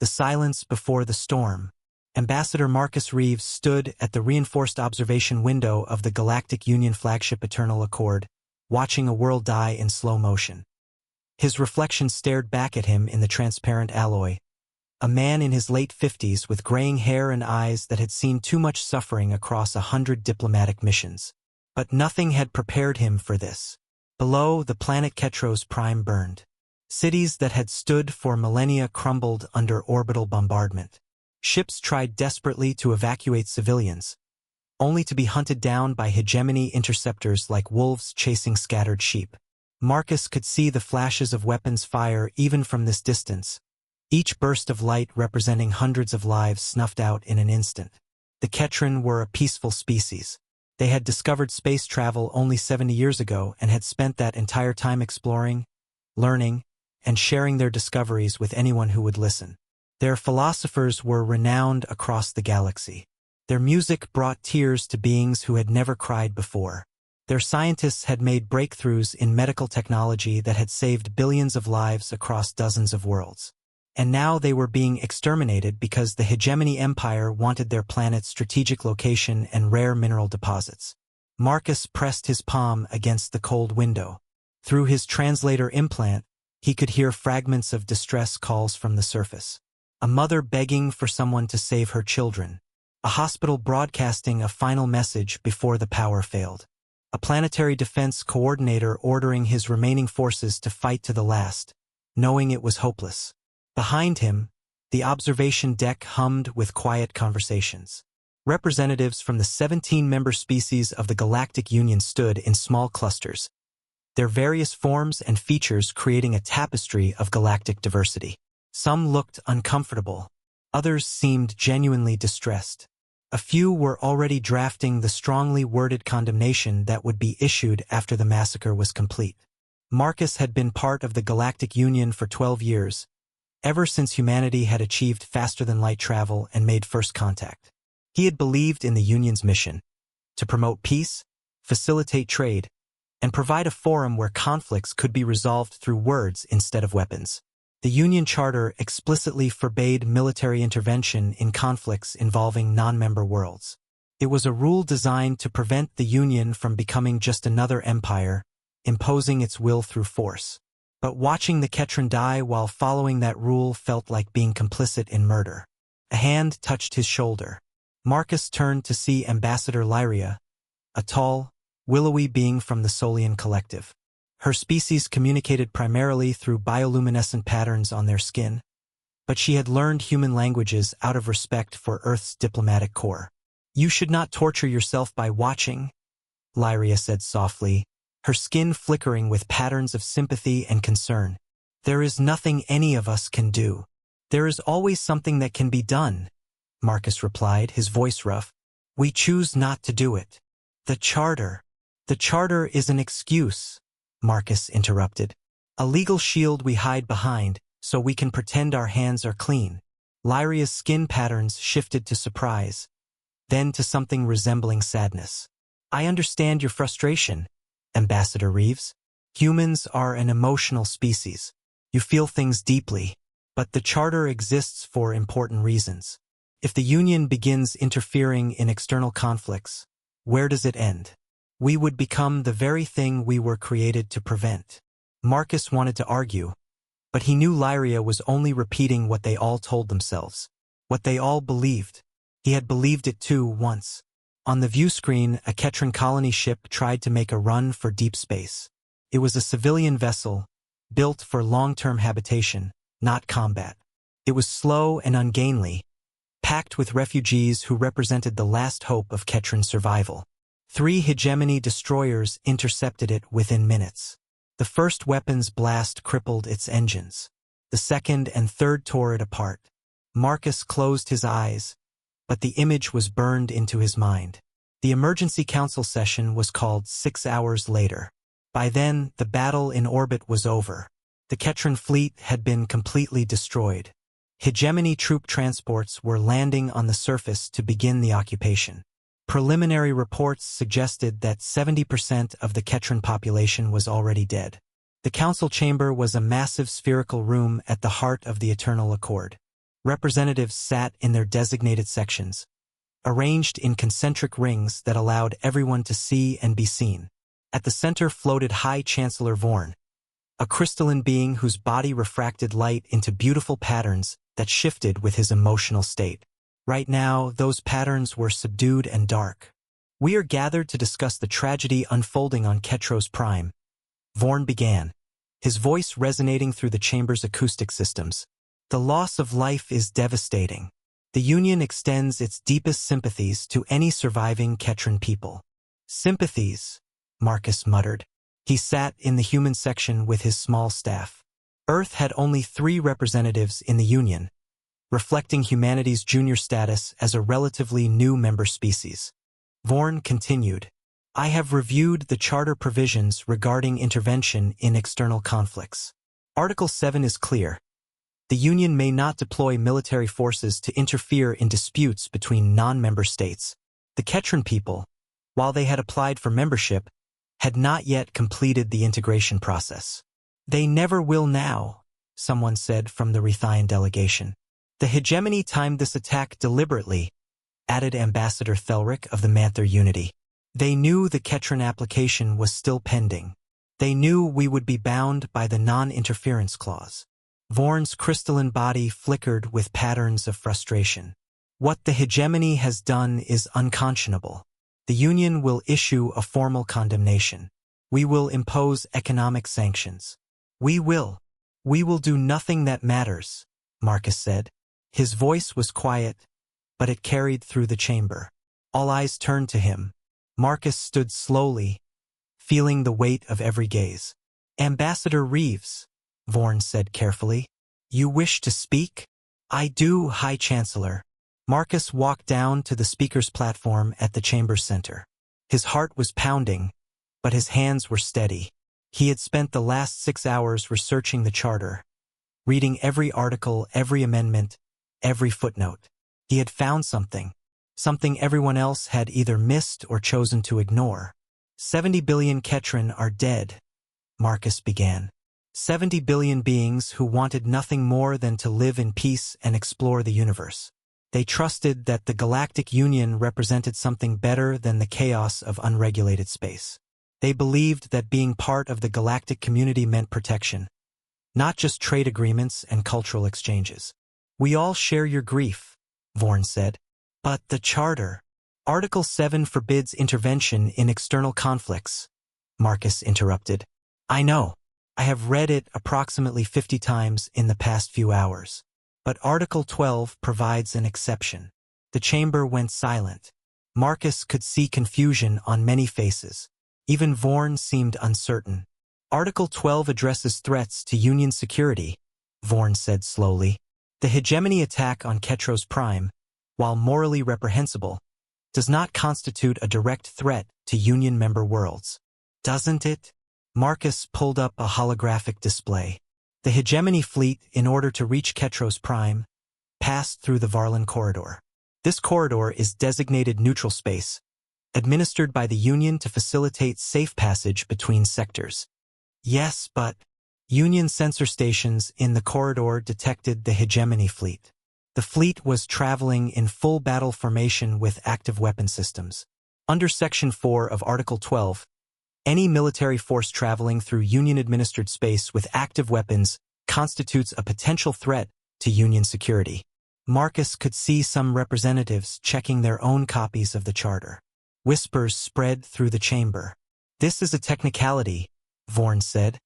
the silence before the storm. Ambassador Marcus Reeves stood at the reinforced observation window of the Galactic Union flagship Eternal Accord, watching a world die in slow motion. His reflection stared back at him in the transparent alloy, a man in his late 50s with graying hair and eyes that had seen too much suffering across 100 diplomatic missions. But nothing had prepared him for this. Below, the planet Ketros Prime burned. Cities that had stood for millennia crumbled under orbital bombardment. Ships tried desperately to evacuate civilians, only to be hunted down by hegemony interceptors like wolves chasing scattered sheep. Marcus could see the flashes of weapons fire even from this distance, each burst of light representing hundreds of lives snuffed out in an instant. The Ketran were a peaceful species. They had discovered space travel only 70 years ago and had spent that entire time exploring, learning, and sharing their discoveries with anyone who would listen. Their philosophers were renowned across the galaxy. Their music brought tears to beings who had never cried before. Their scientists had made breakthroughs in medical technology that had saved billions of lives across dozens of worlds. And now they were being exterminated because the hegemony empire wanted their planet's strategic location and rare mineral deposits. Marcus pressed his palm against the cold window. Through his translator implant, he could hear fragments of distress calls from the surface. A mother begging for someone to save her children. A hospital broadcasting a final message before the power failed. A planetary defense coordinator ordering his remaining forces to fight to the last, knowing it was hopeless. Behind him, the observation deck hummed with quiet conversations. Representatives from the 17-member species of the Galactic Union stood in small clusters, their various forms and features creating a tapestry of galactic diversity. Some looked uncomfortable. Others seemed genuinely distressed. A few were already drafting the strongly worded condemnation that would be issued after the massacre was complete. Marcus had been part of the Galactic Union for 12 years, ever since humanity had achieved faster-than-light travel and made first contact. He had believed in the Union's mission to promote peace, facilitate trade, and provide a forum where conflicts could be resolved through words instead of weapons. The Union Charter explicitly forbade military intervention in conflicts involving non-member worlds. It was a rule designed to prevent the Union from becoming just another empire, imposing its will through force. But watching the Ketran die while following that rule felt like being complicit in murder. A hand touched his shoulder. Marcus turned to see Ambassador Lyria, a tall, willowy being from the Solian Collective. Her species communicated primarily through bioluminescent patterns on their skin, but she had learned human languages out of respect for Earth's diplomatic corps. "You should not torture yourself by watching," Lyria said softly, her skin flickering with patterns of sympathy and concern. "There is nothing any of us can do." "There is always something that can be done," Marcus replied, his voice rough. "We choose not to do it." "The Charter is an excuse," Marcus interrupted. "A legal shield we hide behind, so we can pretend our hands are clean." Lyria's skin patterns shifted to surprise, then to something resembling sadness. "I understand your frustration, Ambassador Reeves. Humans are an emotional species. You feel things deeply, but the Charter exists for important reasons. If the Union begins interfering in external conflicts, where does it end? We would become the very thing we were created to prevent." Marcus wanted to argue, but he knew Lyria was only repeating what they all told themselves, what they all believed. He had believed it too once. On the view screen, a Ketran colony ship tried to make a run for deep space. It was a civilian vessel, built for long-term habitation, not combat. It was slow and ungainly, packed with refugees who represented the last hope of Ketran survival. 3 hegemony destroyers intercepted it within minutes. The first weapon's blast crippled its engines. The second and third tore it apart. Marcus closed his eyes, but the image was burned into his mind. The emergency council session was called 6 hours later. By then, the battle in orbit was over. The Ketran fleet had been completely destroyed. Hegemony troop transports were landing on the surface to begin the occupation. Preliminary reports suggested that 70% of the Ketran population was already dead. The council chamber was a massive spherical room at the heart of the Eternal Accord. Representatives sat in their designated sections, arranged in concentric rings that allowed everyone to see and be seen. At the center floated High Chancellor Vorn, a crystalline being whose body refracted light into beautiful patterns that shifted with his emotional state. Right now, those patterns were subdued and dark. "We are gathered to discuss the tragedy unfolding on Ketros Prime," Vorn began, his voice resonating through the chamber's acoustic systems. "The loss of life is devastating. The Union extends its deepest sympathies to any surviving Ketran people." "Sympathies," Marcus muttered. He sat in the human section with his small staff. Earth had only 3 representatives in the Union, reflecting humanity's junior status as a relatively new member species. Vorn continued, "I have reviewed the Charter provisions regarding intervention in external conflicts. Article 7 is clear. The Union may not deploy military forces to interfere in disputes between non-member states. The Ketran people, while they had applied for membership, had not yet completed the integration process. They never will now," someone said from the Rethian delegation. "The hegemony timed this attack deliberately," added Ambassador Thelric of the Manther Unity. "They knew the Ketran application was still pending. They knew we would be bound by the non-interference clause." Vorn's crystalline body flickered with patterns of frustration. "What the hegemony has done is unconscionable. The Union will issue a formal condemnation. We will impose economic sanctions. We will do nothing that matters," Marcus said. His voice was quiet, but it carried through the chamber. All eyes turned to him. Marcus stood slowly, feeling the weight of every gaze. "Ambassador Reeves," Vorn said carefully, "you wish to speak?" "I do, High Chancellor." Marcus walked down to the speaker's platform at the chamber's center. His heart was pounding, but his hands were steady. He had spent the last 6 hours researching the Charter, reading every article, every amendment, every footnote. He had found something everyone else had either missed or chosen to ignore. 70 billion Ketran are dead," Marcus began. 70 billion beings who wanted nothing more than to live in peace and explore the universe. They trusted that the Galactic Union represented something better than the chaos of unregulated space. They believed that being part of the galactic community meant protection, not just trade agreements and cultural exchanges. "We all share your grief," Vorn said. "But the Charter, Article 7 forbids intervention in external conflicts," Marcus interrupted. "I know. I have read it approximately 50 times in the past few hours. But Article 12 provides an exception." The chamber went silent. Marcus could see confusion on many faces. Even Vorn seemed uncertain. "Article 12 addresses threats to Union security," Vorn said slowly. "The hegemony attack on Ketros Prime, while morally reprehensible, does not constitute a direct threat to Union member worlds." "Doesn't it?" Marcus pulled up a holographic display. The hegemony fleet, in order to reach Ketros Prime, passed through the Varlan corridor. This corridor is designated neutral space, administered by the Union to facilitate safe passage between sectors. "Yes, but Union sensor stations in the corridor detected the hegemony fleet. The fleet was traveling in full battle formation with active weapon systems. Under Section 4 of Article 12, any military force traveling through Union-administered space with active weapons constitutes a potential threat to Union security." Marcus could see some representatives checking their own copies of the Charter. Whispers spread through the chamber. "This is a technicality," Vorn said,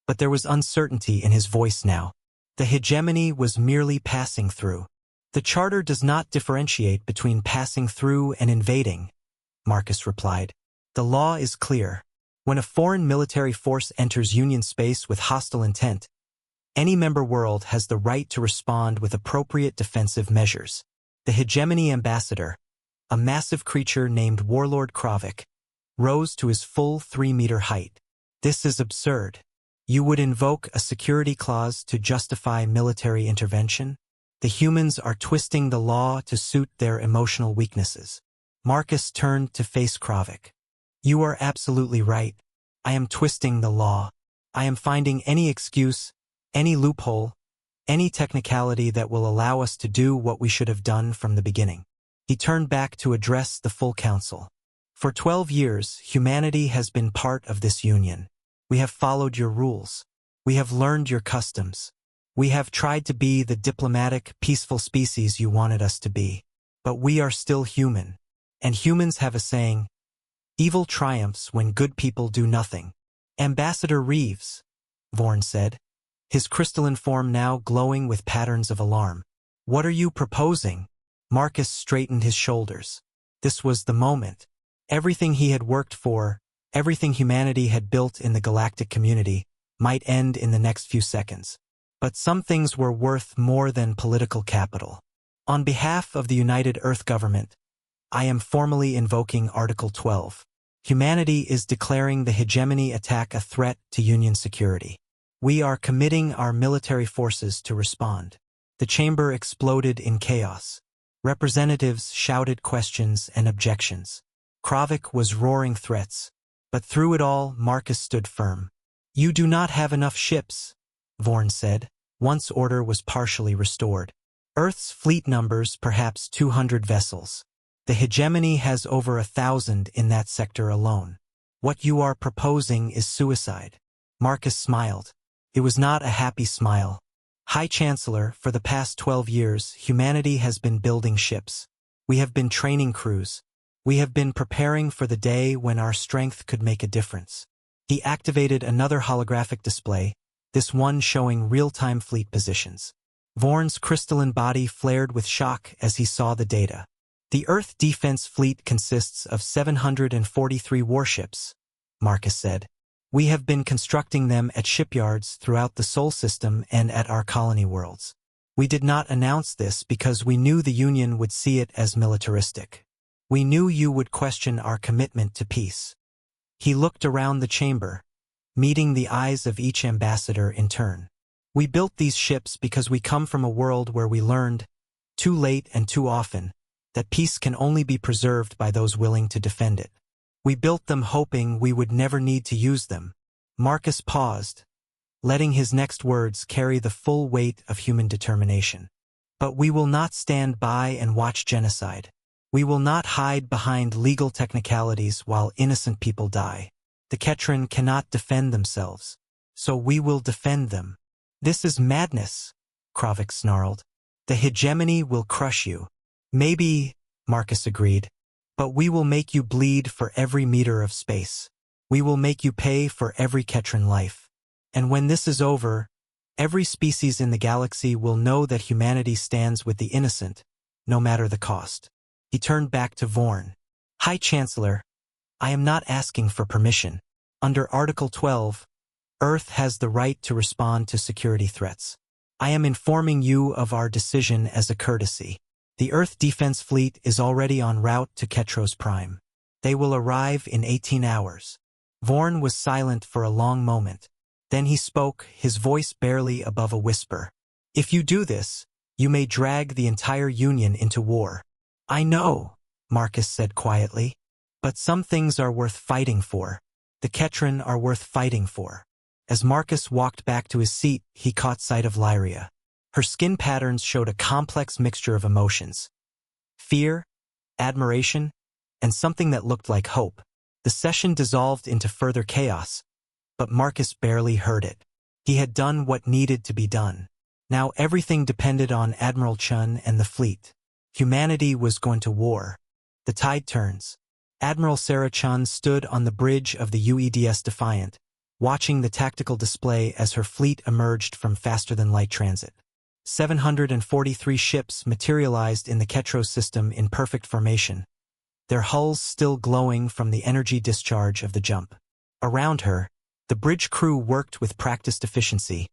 but there was uncertainty in his voice now. "The hegemony was merely passing through. The Charter does not differentiate between passing through and invading," Marcus replied. "The law is clear. When a foreign military force enters Union space with hostile intent, any member world has the right to respond with appropriate defensive measures. The hegemony ambassador, a massive creature named Warlord Kravik, rose to his full 3-meter height. "This is absurd. You would invoke a security clause to justify military intervention? The humans are twisting the law to suit their emotional weaknesses." Marcus turned to face Kravik. "You are absolutely right. I am twisting the law. I am finding any excuse, any loophole, Any technicality that will allow us to do what we should have done from the beginning. He turned back to address the full council. For 12 years, humanity has been part of this union. We have followed your rules. We have learned your customs. We have tried to be the diplomatic, peaceful species you wanted us to be. But we are still human. And humans have a saying, evil triumphs when good people do nothing. Ambassador Reeves, Vorn said, his crystalline form now glowing with patterns of alarm. What are you proposing? Marcus straightened his shoulders. This was the moment. Everything he had worked for, everything humanity had built in the galactic community, might end in the next few seconds. But some things were worth more than political capital. On behalf of the United Earth Government, I am formally invoking Article 12. Humanity is declaring the hegemony attack a threat to Union security. We are committing our military forces to respond. The chamber exploded in chaos. Representatives shouted questions and objections. Kravik was roaring threats. But through it all, Marcus stood firm. You do not have enough ships, Vorn said, once order was partially restored. Earth's fleet numbers perhaps 200 vessels. The hegemony has over 1,000 in that sector alone. What you are proposing is suicide. Marcus smiled. It was not a happy smile. High Chancellor, for the past 12 years, humanity has been building ships. We have been training crews. We have been preparing for the day when our strength could make a difference. He activated another holographic display, this one showing real-time fleet positions. Vorn's crystalline body flared with shock as he saw the data. The Earth Defense Fleet consists of 743 warships, Marcus said. We have been constructing them at shipyards throughout the Sol system and at our colony worlds. We did not announce this because we knew the Union would see it as militaristic. We knew you would question our commitment to peace. He looked around the chamber, meeting the eyes of each ambassador in turn. We built these ships because we come from a world where we learned, too late and too often, that peace can only be preserved by those willing to defend it. We built them hoping we would never need to use them. Marcus paused, letting his next words carry the full weight of human determination. But we will not stand by and watch genocide. We will not hide behind legal technicalities while innocent people die. The Ketran cannot defend themselves, so we will defend them. This is madness, Kravik snarled. The hegemony will crush you. Maybe, Marcus agreed, but we will make you bleed for every meter of space. We will make you pay for every Ketran life. And when this is over, every species in the galaxy will know that humanity stands with the innocent, no matter the cost. He turned back to Vorn. High Chancellor, I am not asking for permission. Under Article 12, Earth has the right to respond to security threats. I am informing you of our decision as a courtesy. The Earth Defense Fleet is already en route to Ketros Prime. They will arrive in 18 hours. Vorn was silent for a long moment. Then he spoke, his voice barely above a whisper. If you do this, you may drag the entire Union into war. I know, Marcus said quietly, but some things are worth fighting for. The Ketran are worth fighting for. As Marcus walked back to his seat, he caught sight of Lyria. Her skin patterns showed a complex mixture of emotions. Fear, admiration, and something that looked like hope. The session dissolved into further chaos, but Marcus barely heard it. He had done what needed to be done. Now everything depended on Admiral Chun and the fleet. Humanity was going to war. The tide turns. Admiral Sarah Chun stood on the bridge of the UEDS Defiant, watching the tactical display as her fleet emerged from faster-than-light transit. 743 ships materialized in the Ketros system in perfect formation, their hulls still glowing from the energy discharge of the jump. Around her, the bridge crew worked with practiced efficiency,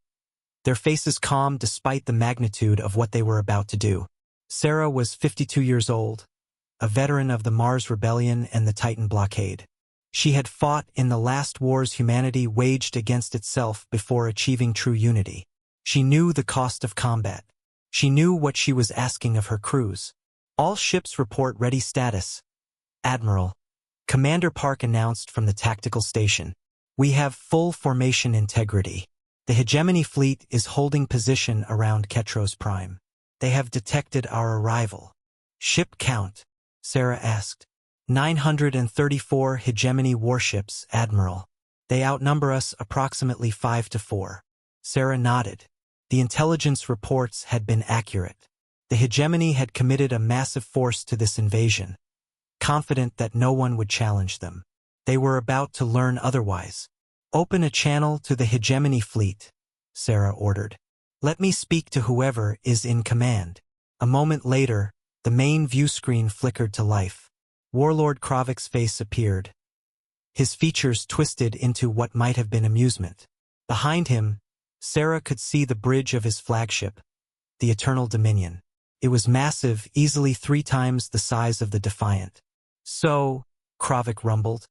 their faces calm despite the magnitude of what they were about to do. Sarah was 52 years old, a veteran of the Mars Rebellion and the Titan blockade. She had fought in the last wars humanity waged against itself before achieving true unity. She knew the cost of combat. She knew what she was asking of her crews. All ships report ready status. Admiral, Commander Park announced from the tactical station. We have full formation integrity. The Hegemony fleet is holding position around Ketros Prime. They have detected our arrival. Ship count, Sarah asked. 934 Hegemony warships, Admiral. They outnumber us approximately 5-4. Sarah nodded. The intelligence reports had been accurate. The Hegemony had committed a massive force to this invasion, confident that no one would challenge them. They were about to learn otherwise. Open a channel to the Hegemony fleet, Sarah ordered. Let me speak to whoever is in command. A moment later, the main view screen flickered to life. Warlord Kravik's face appeared. His features twisted into what might have been amusement. Behind him, Sarah could see the bridge of his flagship, the Eternal Dominion. It was massive, easily 3 times the size of the Defiant. So, Kravik rumbled,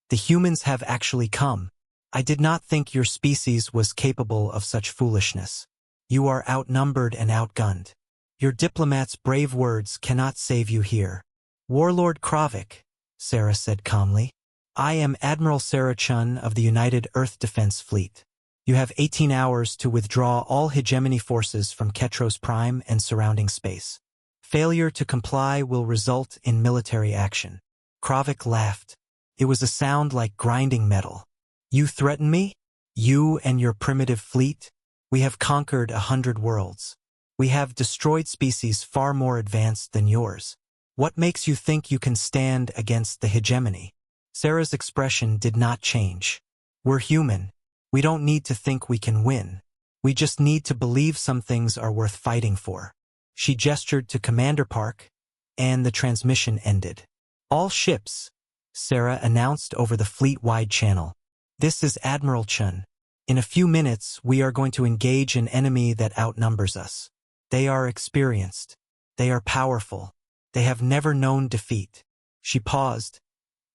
the humans have actually come. I did not think your species was capable of such foolishness. You are outnumbered and outgunned. Your diplomat's brave words cannot save you here. Warlord Kravik, Sarah said calmly. I am Admiral Sarah Chun of the United Earth Defense Fleet. You have 18 hours to withdraw all Hegemony forces from Ketros Prime and surrounding space. Failure to comply will result in military action. Kravik laughed. It was a sound like grinding metal. You threaten me? You and your primitive fleet? We have conquered 100 worlds. We have destroyed species far more advanced than yours. What makes you think you can stand against the Hegemony? Sarah's expression did not change. We're human. We don't need to think we can win. We just need to believe some things are worth fighting for. She gestured to Commander Park, and the transmission ended. All ships, Sarah announced over the fleet-wide channel. This is Admiral Chun. In a few minutes, we are going to engage an enemy that outnumbers us. They are experienced. They are powerful. They have never known defeat. She paused,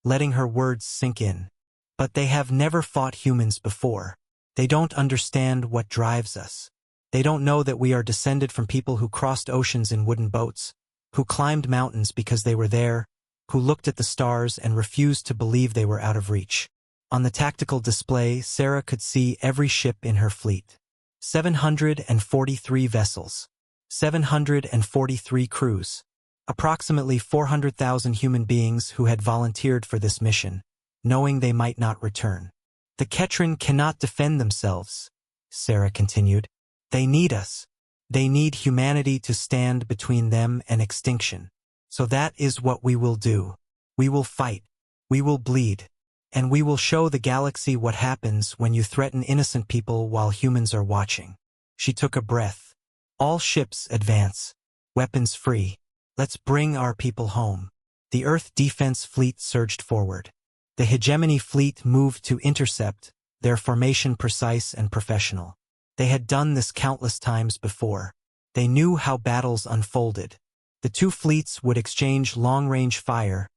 letting her words sink in. But they have never fought humans before. They don't understand what drives us. They don't know that we are descended from people who crossed oceans in wooden boats, who climbed mountains because they were there, who looked at the stars and refused to believe they were out of reach. On the tactical display, Sarah could see every ship in her fleet. 743 vessels. 743 crews. Approximately 400,000 human beings who had volunteered for this mission, knowing they might not return. The Ketran cannot defend themselves, Sarah continued. They need us. They need humanity to stand between them and extinction. So that is what we will do. We will fight. We will bleed. And we will show the galaxy what happens when you threaten innocent people while humans are watching. She took a breath. All ships advance. Weapons free. Let's bring our people home. The Earth Defense Fleet surged forward. The Hegemony fleet moved to intercept, their formation precise and professional. They had done this countless times before. They knew how battles unfolded. The two fleets would exchange long-range fire,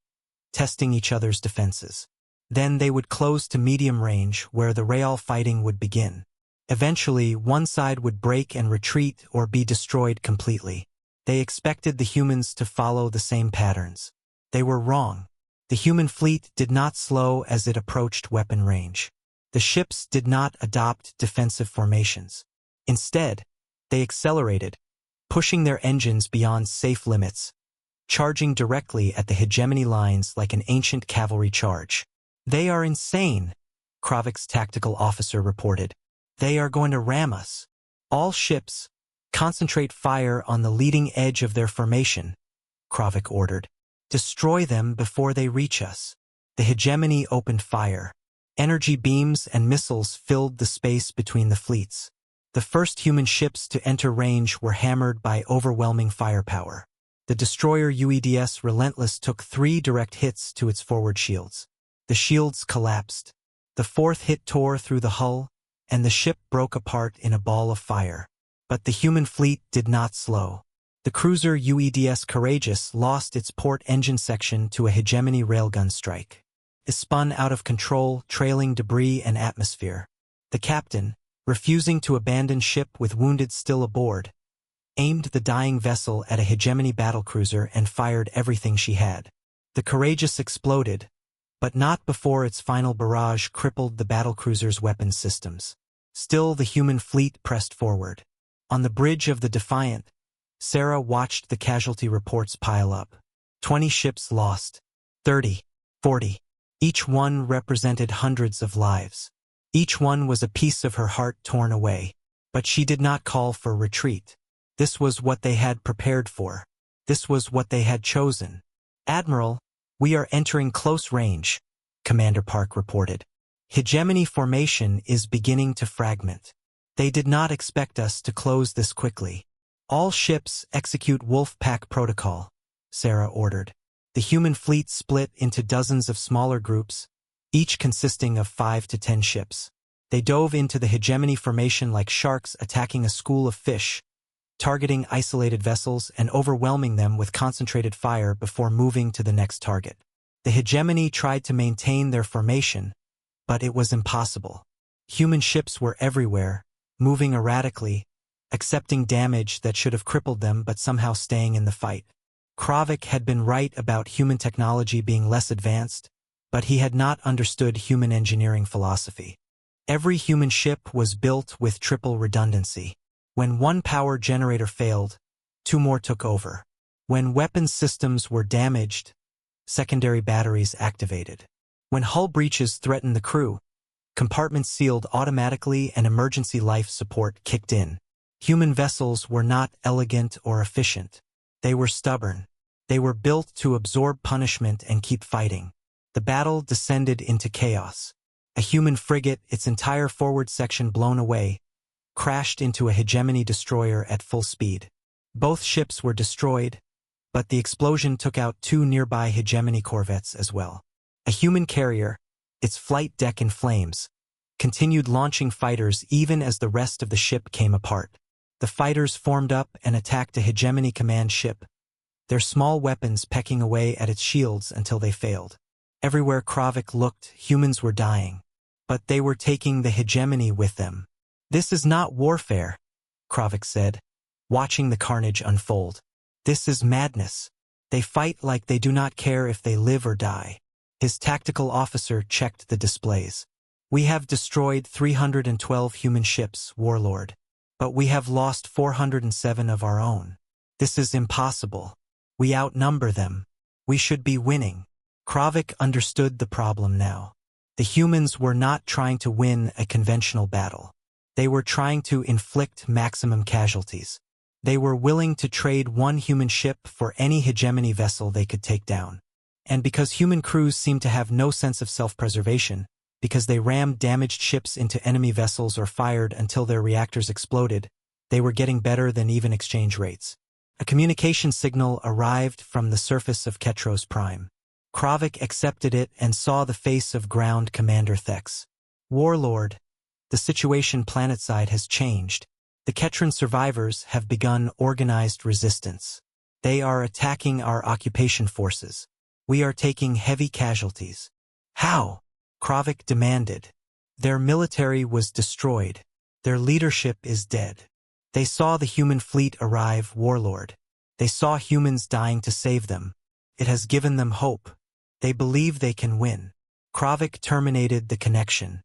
testing each other's defenses. Then they would close to medium range, where the real fighting would begin. Eventually, one side would break and retreat or be destroyed completely. They expected the humans to follow the same patterns. They were wrong. The human fleet did not slow as it approached weapon range. The ships did not adopt defensive formations. Instead, they accelerated, pushing their engines beyond safe limits, charging directly at the Hegemony lines like an ancient cavalry charge. They are insane, Kravik's tactical officer reported. They are going to ram us. All ships, concentrate fire on the leading edge of their formation, Kravik ordered. Destroy them before they reach us. The Hegemony opened fire. Energy beams and missiles filled the space between the fleets. The first human ships to enter range were hammered by overwhelming firepower. The destroyer UEDS Relentless took 3 direct hits to its forward shields. The shields collapsed. The 4th hit tore through the hull, and the ship broke apart in a ball of fire. But the human fleet did not slow. The cruiser UEDS Courageous lost its port engine section to a Hegemony railgun strike. It spun out of control, trailing debris and atmosphere. The captain, refusing to abandon ship with wounded still aboard, aimed the dying vessel at a Hegemony battlecruiser and fired everything she had. The Courageous exploded, but not before its final barrage crippled the battlecruiser's weapons systems. Still, the human fleet pressed forward. On the bridge of the Defiant, Sarah watched the casualty reports pile up. 20 ships lost. 30, 40. Each one represented hundreds of lives. Each one was a piece of her heart torn away. But she did not call for retreat. This was what they had prepared for. This was what they had chosen. "Admiral, we are entering close range," Commander Park reported. "Hegemony formation is beginning to fragment. They did not expect us to close this quickly. All ships execute Wolf Pack protocol," Sarah ordered. The human fleet split into dozens of smaller groups, each consisting of 5 to 10 ships. They dove into the hegemony formation like sharks attacking a school of fish, targeting isolated vessels and overwhelming them with concentrated fire before moving to the next target. The hegemony tried to maintain their formation, but it was impossible. Human ships were everywhere, moving erratically, accepting damage that should have crippled them but somehow staying in the fight. Kravik had been right about human technology being less advanced, but he had not understood human engineering philosophy. Every human ship was built with triple redundancy. When one power generator failed, 2 more took over. When weapons systems were damaged, secondary batteries activated. When hull breaches threatened the crew, compartments sealed automatically and emergency life support kicked in. Human vessels were not elegant or efficient. They were stubborn. They were built to absorb punishment and keep fighting. The battle descended into chaos. A human frigate, its entire forward section blown away, crashed into a hegemony destroyer at full speed. Both ships were destroyed, but the explosion took out 2 nearby hegemony corvettes as well. A human carrier, its flight deck in flames, continued launching fighters even as the rest of the ship came apart. The fighters formed up and attacked a hegemony command ship, their small weapons pecking away at its shields until they failed. Everywhere Kravik looked, humans were dying, but they were taking the hegemony with them. "This is not warfare," Kravik said, watching the carnage unfold. "This is madness. They fight like they do not care if they live or die." His tactical officer checked the displays. "We have destroyed 312 human ships, Warlord, but we have lost 407 of our own. This is impossible. We outnumber them. We should be winning." Kravik understood the problem now. The humans were not trying to win a conventional battle. They were trying to inflict maximum casualties. They were willing to trade 1 human ship for any hegemony vessel they could take down. And because human crews seemed to have no sense of self-preservation, because they rammed damaged ships into enemy vessels or fired until their reactors exploded, they were getting better than even exchange rates. A communication signal arrived from the surface of Ketros Prime. Kravik accepted it and saw the face of Ground Commander Thex. "Warlord, the situation planetside has changed. The Ketran survivors have begun organized resistance. They are attacking our occupation forces. We are taking heavy casualties." "How?" Kravik demanded. "Their military was destroyed. Their leadership is dead. They saw the human fleet arrive, Warlord. They saw humans dying to save them. It has given them hope. They believe they can win." Kravik terminated the connection.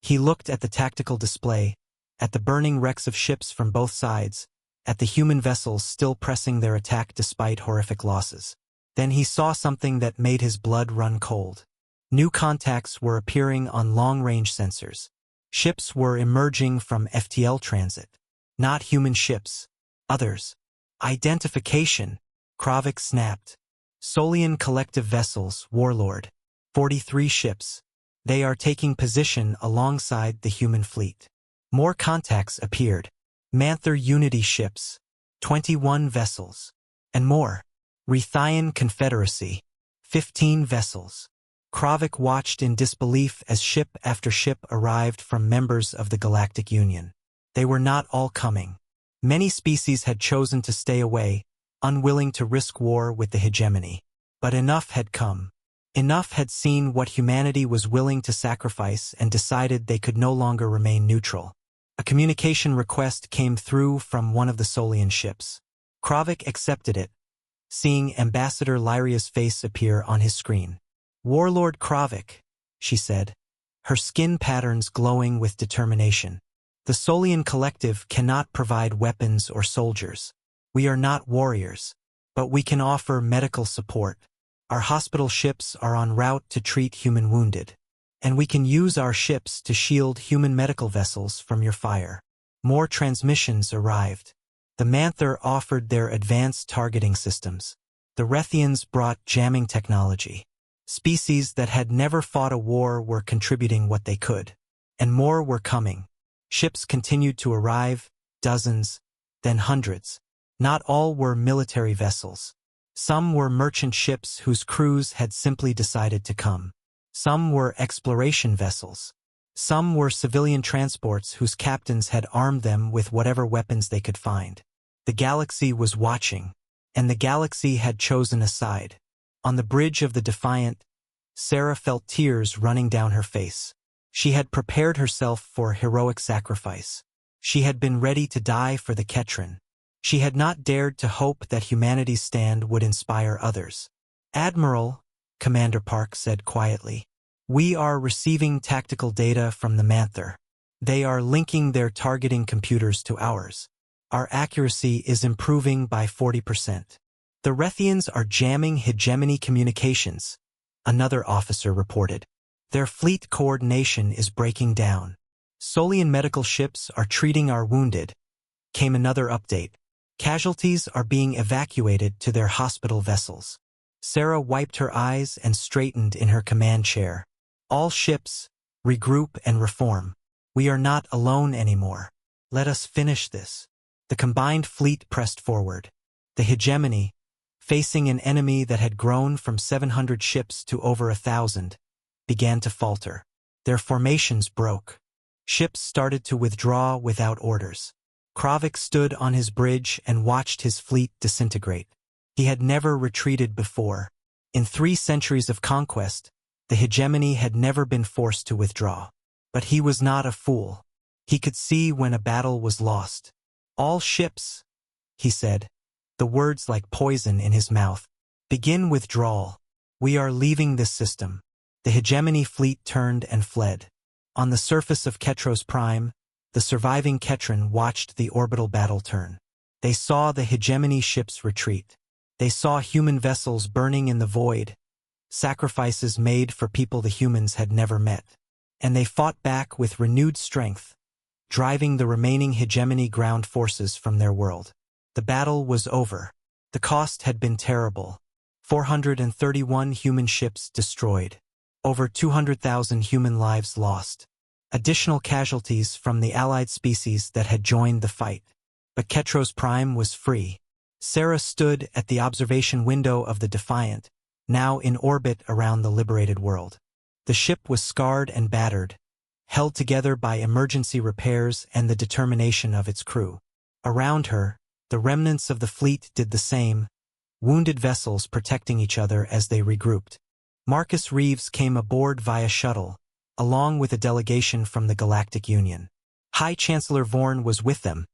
He looked at the tactical display, at the burning wrecks of ships from both sides, at the human vessels still pressing their attack despite horrific losses. Then he saw something that made his blood run cold. New contacts were appearing on long-range sensors. Ships were emerging from FTL transit. Not human ships. Others. Identification, Kravik snapped. Solian collective vessels, Warlord. 43 ships. They are taking position alongside the human fleet. More contacts appeared. Manther Unity ships. 21 vessels. And more. Rethian Confederacy. 15 vessels. Kravik watched in disbelief as ship after ship arrived from members of the Galactic Union. They were not all coming. Many species had chosen to stay away, unwilling to risk war with the hegemony. But enough had come. Enough had seen what humanity was willing to sacrifice and decided they could no longer remain neutral. A communication request came through from one of the Solian ships. Kravik accepted it, seeing Ambassador Lyria's face appear on his screen. "Warlord Kravik," she said, her skin patterns glowing with determination. The Solian Collective cannot provide weapons or soldiers. We are not warriors, but we can offer medical support. Our hospital ships are en route to treat human wounded, and we can use our ships to shield human medical vessels from your fire. More transmissions arrived. The Manther offered their advanced targeting systems. The Rethians brought jamming technology. Species that had never fought a war were contributing what they could. And more were coming. Ships continued to arrive, dozens, then hundreds. Not all were military vessels. Some were merchant ships whose crews had simply decided to come. Some were exploration vessels. Some were civilian transports whose captains had armed them with whatever weapons they could find. The galaxy was watching, and the galaxy had chosen a side. On the bridge of the Defiant, Sarah felt tears running down her face. She had prepared herself for heroic sacrifice. She had been ready to die for the Ketran. She had not dared to hope that humanity's stand would inspire others. "Admiral," Commander Park said quietly, "we are receiving tactical data from the Manther. They are linking their targeting computers to ours. Our accuracy is improving by 40%. The Rethians are jamming hegemony communications," another officer reported. "Their fleet coordination is breaking down. Solian medical ships are treating our wounded," came another update. "Casualties are being evacuated to their hospital vessels." Sarah wiped her eyes and straightened in her command chair. "All ships, regroup and reform. We are not alone anymore. Let us finish this." The combined fleet pressed forward. The hegemony, facing an enemy that had grown from 700 ships to over 1,000, began to falter. Their formations broke. Ships started to withdraw without orders. Kravik stood on his bridge and watched his fleet disintegrate. He had never retreated before. In 3 centuries of conquest, the hegemony had never been forced to withdraw. But he was not a fool. He could see when a battle was lost. "All ships," he said, the words like poison in his mouth, "begin withdrawal. We are leaving this system." The hegemony fleet turned and fled. On the surface of Ketros Prime, the surviving Ketran watched the orbital battle turn. They saw the hegemony ships retreat. They saw human vessels burning in the void, sacrifices made for people the humans had never met. And they fought back with renewed strength, driving the remaining hegemony ground forces from their world. The battle was over. The cost had been terrible. 431 human ships destroyed. Over 200,000 human lives lost. Additional casualties from the allied species that had joined the fight. But Ketros Prime was free. Sarah stood at the observation window of the Defiant, now in orbit around the liberated world. The ship was scarred and battered, held together by emergency repairs and the determination of its crew. Around her, the remnants of the fleet did the same, wounded vessels protecting each other as they regrouped. Marcus Reeves came aboard via shuttle, along with a delegation from the Galactic Union. High Chancellor Vorn was with them,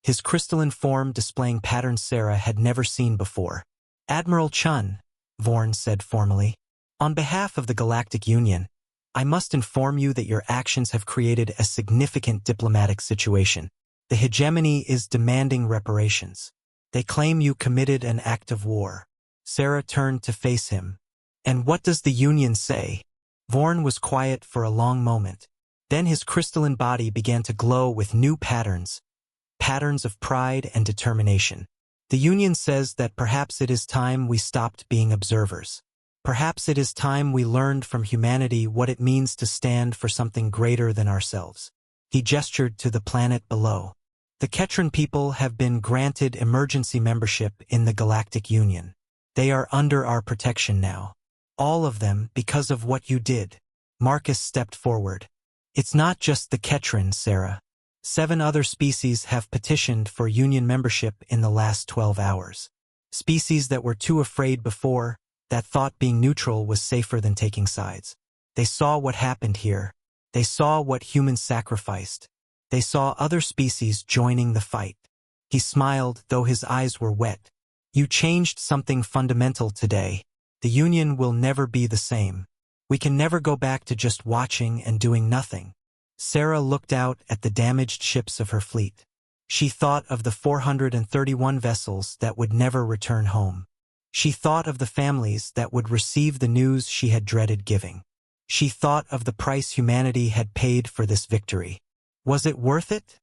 his crystalline form displaying patterns Sarah had never seen before. "Admiral Chun," Vorn said formally, "on behalf of the Galactic Union, I must inform you that your actions have created a significant diplomatic situation. The hegemony is demanding reparations. They claim you committed an act of war." Sarah turned to face him. "And what does the Union say?" Vorn was quiet for a long moment. Then his crystalline body began to glow with new patterns, patterns of pride and determination. "The Union says that perhaps it is time we stopped being observers. Perhaps it is time we learned from humanity what it means to stand for something greater than ourselves." He gestured to the planet below. "The Ketran people have been granted emergency membership in the Galactic Union. They are under our protection now. All of them because of what you did." Marcus stepped forward. "It's not just the Ketran, Sarah. 7 other species have petitioned for Union membership in the last 12 hours. Species that were too afraid before, that thought being neutral was safer than taking sides. They saw what happened here. They saw what humans sacrificed. They saw other species joining the fight." He smiled, though his eyes were wet. "You changed something fundamental today. The Union will never be the same. We can never go back to just watching and doing nothing." Sarah looked out at the damaged ships of her fleet. She thought of the 431 vessels that would never return home. She thought of the families that would receive the news she had dreaded giving. She thought of the price humanity had paid for this victory. Was it worth it?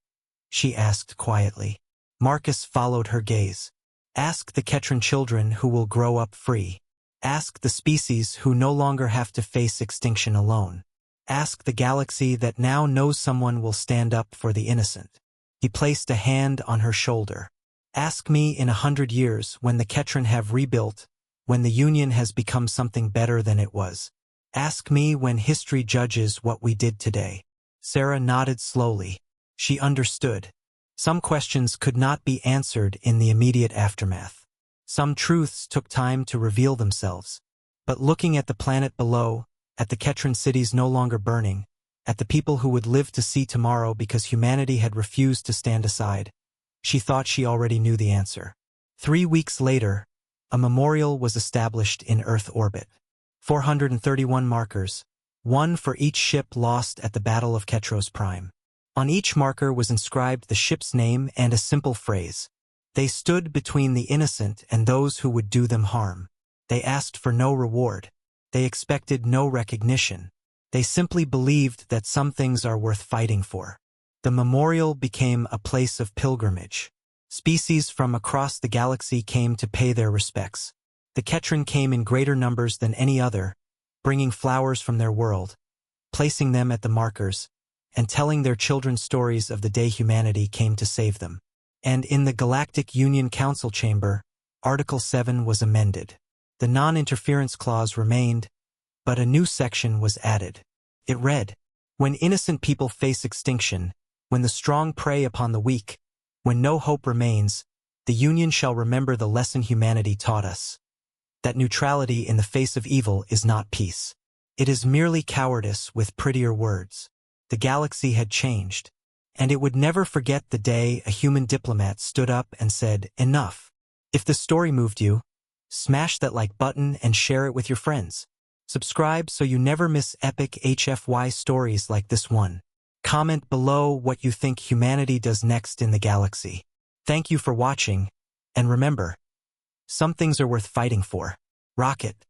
She asked quietly. Marcus followed her gaze. Ask the Ketran children who will grow up free. Ask the species who no longer have to face extinction alone. Ask the galaxy that now knows someone will stand up for the innocent. He placed a hand on her shoulder. Ask me in 100 years when the Ketran have rebuilt, when the Union has become something better than it was. Ask me when history judges what we did today. Sarah nodded slowly. She understood. Some questions could not be answered in the immediate aftermath. Some truths took time to reveal themselves. But looking at the planet below, at the Ketran cities no longer burning, at the people who would live to see tomorrow because humanity had refused to stand aside, she thought she already knew the answer. 3 weeks later, a memorial was established in Earth orbit. 431 markers, one for each ship lost at the Battle of Ketros Prime. On each marker was inscribed the ship's name and a simple phrase. They stood between the innocent and those who would do them harm. They asked for no reward. They expected no recognition. They simply believed that some things are worth fighting for. The memorial became a place of pilgrimage. Species from across the galaxy came to pay their respects. The Ketran came in greater numbers than any other, bringing flowers from their world, placing them at the markers, and telling their children stories of the day humanity came to save them. And in the Galactic Union Council chamber, Article 7 was amended. The non-interference clause remained, but a new section was added. It read, "When innocent people face extinction, when the strong prey upon the weak, when no hope remains, the Union shall remember the lesson humanity taught us. That neutrality in the face of evil is not peace. It is merely cowardice with prettier words." The galaxy had changed, and it would never forget the day a human diplomat stood up and said, "Enough." If the story moved you, smash that like button and share it with your friends. Subscribe so you never miss epic HFY stories like this one. Comment below what you think humanity does next in the galaxy. Thank you for watching, and remember, some things are worth fighting for. Rocket.